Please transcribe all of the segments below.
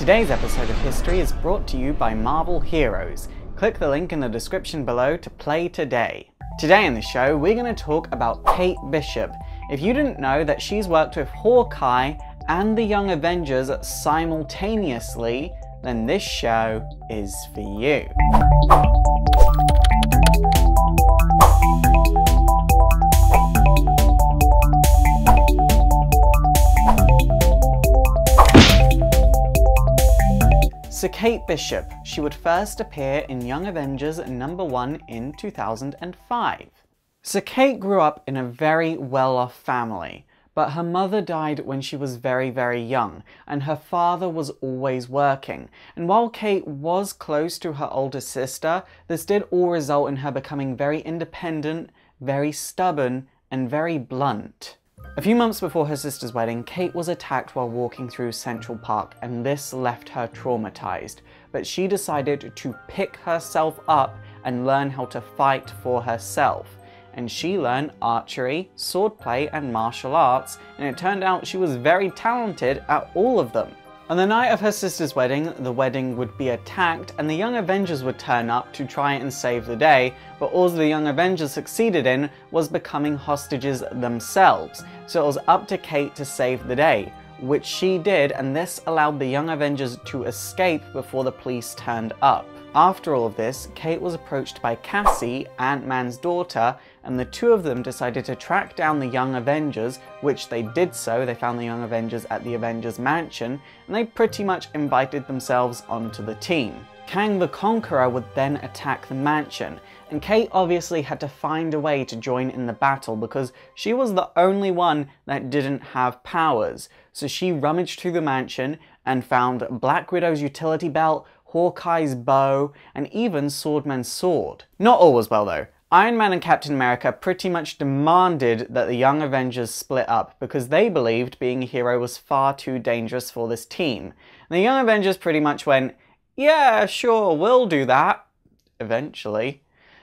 Today's episode of History is brought to you by Marvel Heroes. Click the link in the description below to play today. Today in the show, we're going to talk about Kate Bishop. If you didn't know that she's worked with Hawkeye and the Young Avengers simultaneously, then this show is for you. So Kate Bishop, she would first appear in Young Avengers #1 in 2005. So Kate grew up in a very well-off family, but her mother died when she was very young, and her father was always working. And while Kate was close to her older sister, this did all result in her becoming very independent, very stubborn, and very blunt. A few months before her sister's wedding, Kate was attacked while walking through Central Park, and this left her traumatized. But she decided to pick herself up and learn how to fight for herself. And she learned archery, swordplay, and martial arts, and it turned out she was very talented at all of them. On the night of her sister's wedding, the wedding would be attacked and the Young Avengers would turn up to try and save the day, but all the Young Avengers succeeded in was becoming hostages themselves, so it was up to Kate to save the day, which she did, and this allowed the Young Avengers to escape before the police turned up. After all of this, Kate was approached by Cassie, Ant-Man's daughter, and the two of them decided to track down the Young Avengers, which they did so. They found the Young Avengers at the Avengers Mansion, and they pretty much invited themselves onto the team. Kang the Conqueror would then attack the mansion, and Kate obviously had to find a way to join in the battle because she was the only one that didn't have powers. So she rummaged through the mansion and found Black Widow's utility belt, Hawkeye's bow, and even Swordman's sword. Not all was well though. Iron Man and Captain America pretty much demanded that the Young Avengers split up because they believed being a hero was far too dangerous for this team. And the Young Avengers pretty much went, yeah, sure, we'll do that, eventually.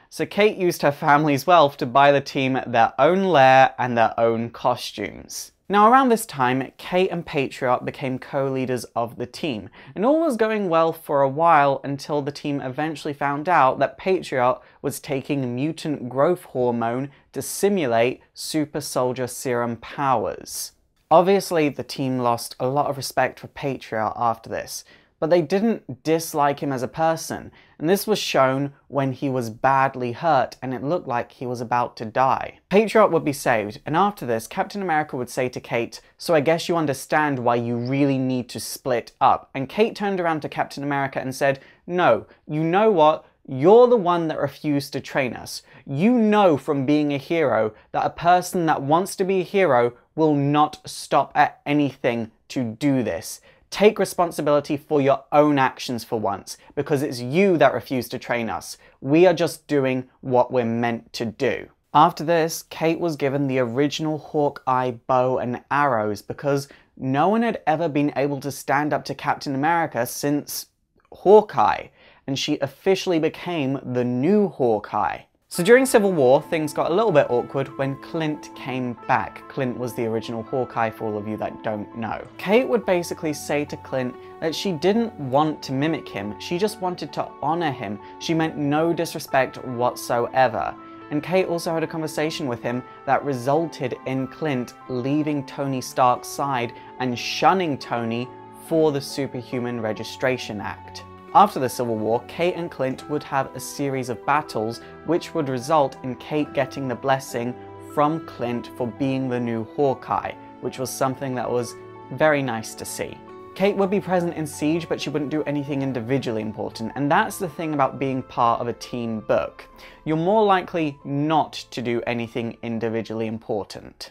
So Kate used her family's wealth to buy the team their own lair and their own costumes. Now around this time, Kate and Patriot became co-leaders of the team, and all was going well for a while until the team eventually found out that Patriot was taking mutant growth hormone to simulate super soldier serum powers. Obviously, the team lost a lot of respect for Patriot after this, but they didn't dislike him as a person, and this was shown when he was badly hurt and it looked like he was about to die. Patriot would be saved, and after this, Captain America would say to Kate, "So I guess you understand why you really need to split up." And Kate turned around to Captain America and said, "No, you know what? You're the one that refused to train us. You know from being a hero that a person that wants to be a hero will not stop at anything to do this. Take responsibility for your own actions for once, because it's you that refused to train us. We are just doing what we're meant to do." After this, Kate was given the original Hawkeye bow and arrows because no one had ever been able to stand up to Captain America since Hawkeye, and she officially became the new Hawkeye. So during Civil War, things got a little bit awkward when Clint came back. Clint was the original Hawkeye for all of you that don't know. Kate would basically say to Clint that she didn't want to mimic him, she just wanted to honor him. She meant no disrespect whatsoever. And Kate also had a conversation with him that resulted in Clint leaving Tony Stark's side and shunning Tony for the Superhuman Registration Act. After the Civil War, Kate and Clint would have a series of battles which would result in Kate getting the blessing from Clint for being the new Hawkeye, which was something that was very nice to see. Kate would be present in Siege, but she wouldn't do anything individually important, and that's the thing about being part of a team book. You're more likely not to do anything individually important.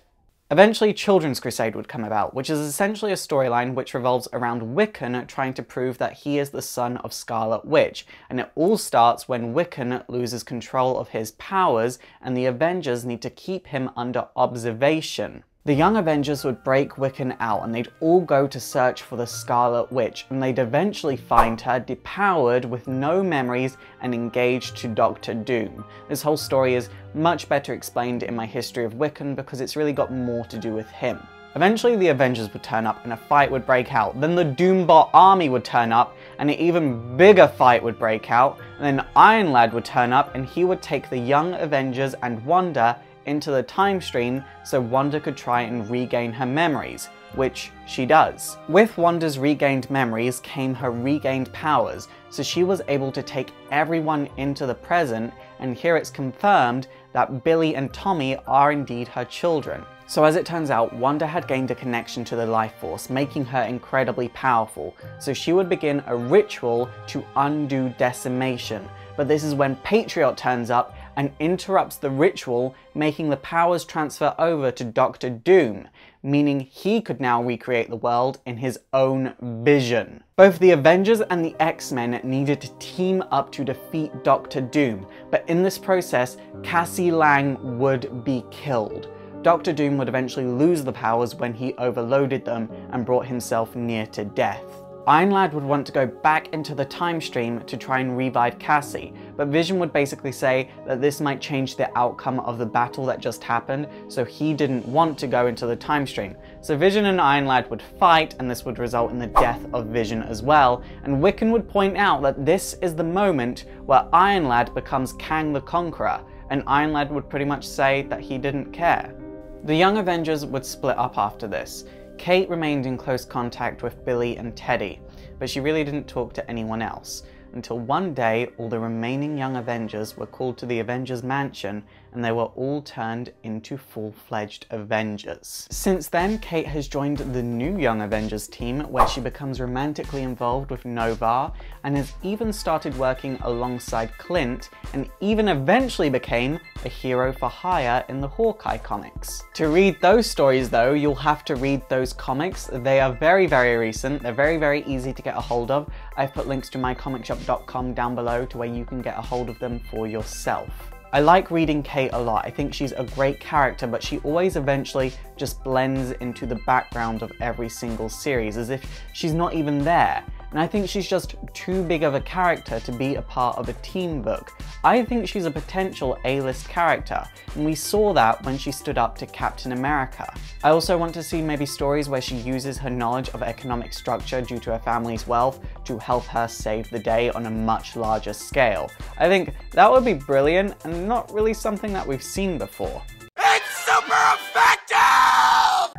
Eventually, Children's Crusade would come about, which is essentially a storyline which revolves around Wiccan trying to prove that he is the son of Scarlet Witch, and it all starts when Wiccan loses control of his powers and the Avengers need to keep him under observation. The Young Avengers would break Wiccan out and they'd all go to search for the Scarlet Witch, and they'd eventually find her depowered with no memories and engaged to Doctor Doom. This whole story is much better explained in my history of Wiccan because it's really got more to do with him. Eventually the Avengers would turn up and a fight would break out. Then the Doombot army would turn up and an even bigger fight would break out. And then Iron Lad would turn up and he would take the Young Avengers and Wanda into the time stream so Wanda could try and regain her memories, which she does. With Wanda's regained memories came her regained powers, so she was able to take everyone into the present, and here it's confirmed that Billy and Tommy are indeed her children. So as it turns out, Wanda had gained a connection to the life force, making her incredibly powerful, so she would begin a ritual to undo decimation. But this is when Patriot turns up and interrupts the ritual, making the powers transfer over to Dr. Doom, meaning he could now recreate the world in his own vision. Both the Avengers and the X-Men needed to team up to defeat Dr. Doom, but in this process, Cassie Lang would be killed. Dr. Doom would eventually lose the powers when he overloaded them and brought himself near to death. Iron Lad would want to go back into the time stream to try and revive Cassie, but Vision would basically say that this might change the outcome of the battle that just happened, so he didn't want to go into the time stream. So Vision and Iron Lad would fight, and this would result in the death of Vision as well, and Wiccan would point out that this is the moment where Iron Lad becomes Kang the Conqueror, and Iron Lad would pretty much say that he didn't care. The Young Avengers would split up after this. Kate remained in close contact with Billy and Teddy, but she really didn't talk to anyone else, until one day all the remaining Young Avengers were called to the Avengers Mansion and they were all turned into full-fledged Avengers. Since then, Kate has joined the new Young Avengers team where she becomes romantically involved with Nova and has even started working alongside Clint and even eventually became a hero for hire in the Hawkeye comics. To read those stories though, you'll have to read those comics. They are very, very recent. They're very, very easy to get a hold of. I've put links to mycomicshop.com down below to where you can get a hold of them for yourself. I like reading Kate a lot. I think she's a great character, but she always eventually just blends into the background of every single series, as if she's not even there. And I think she's just too big of a character to be a part of a team book. I think she's a potential A-list character, and we saw that when she stood up to Captain America. I also want to see maybe stories where she uses her knowledge of economic structure due to her family's wealth to help her save the day on a much larger scale. I think that would be brilliant and not really something that we've seen before.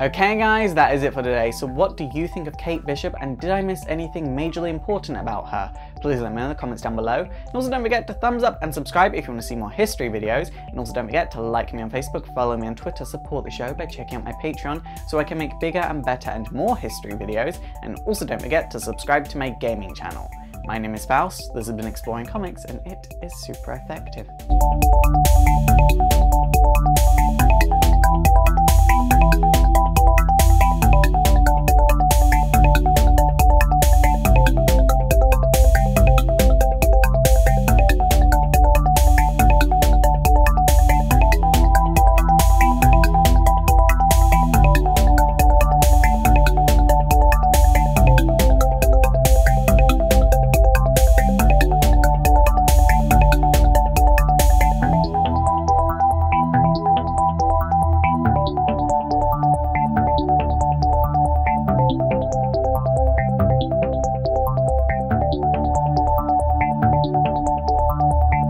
Okay guys, that is it for today. So what do you think of Kate Bishop, and did I miss anything majorly important about her? Please let me know in the comments down below. And also don't forget to thumbs up and subscribe if you want to see more history videos. And also don't forget to like me on Facebook, follow me on Twitter, support the show by checking out my Patreon so I can make bigger and better and more history videos. And also don't forget to subscribe to my gaming channel. My name is Faust, this has been Exploring Comics, and it is super effective.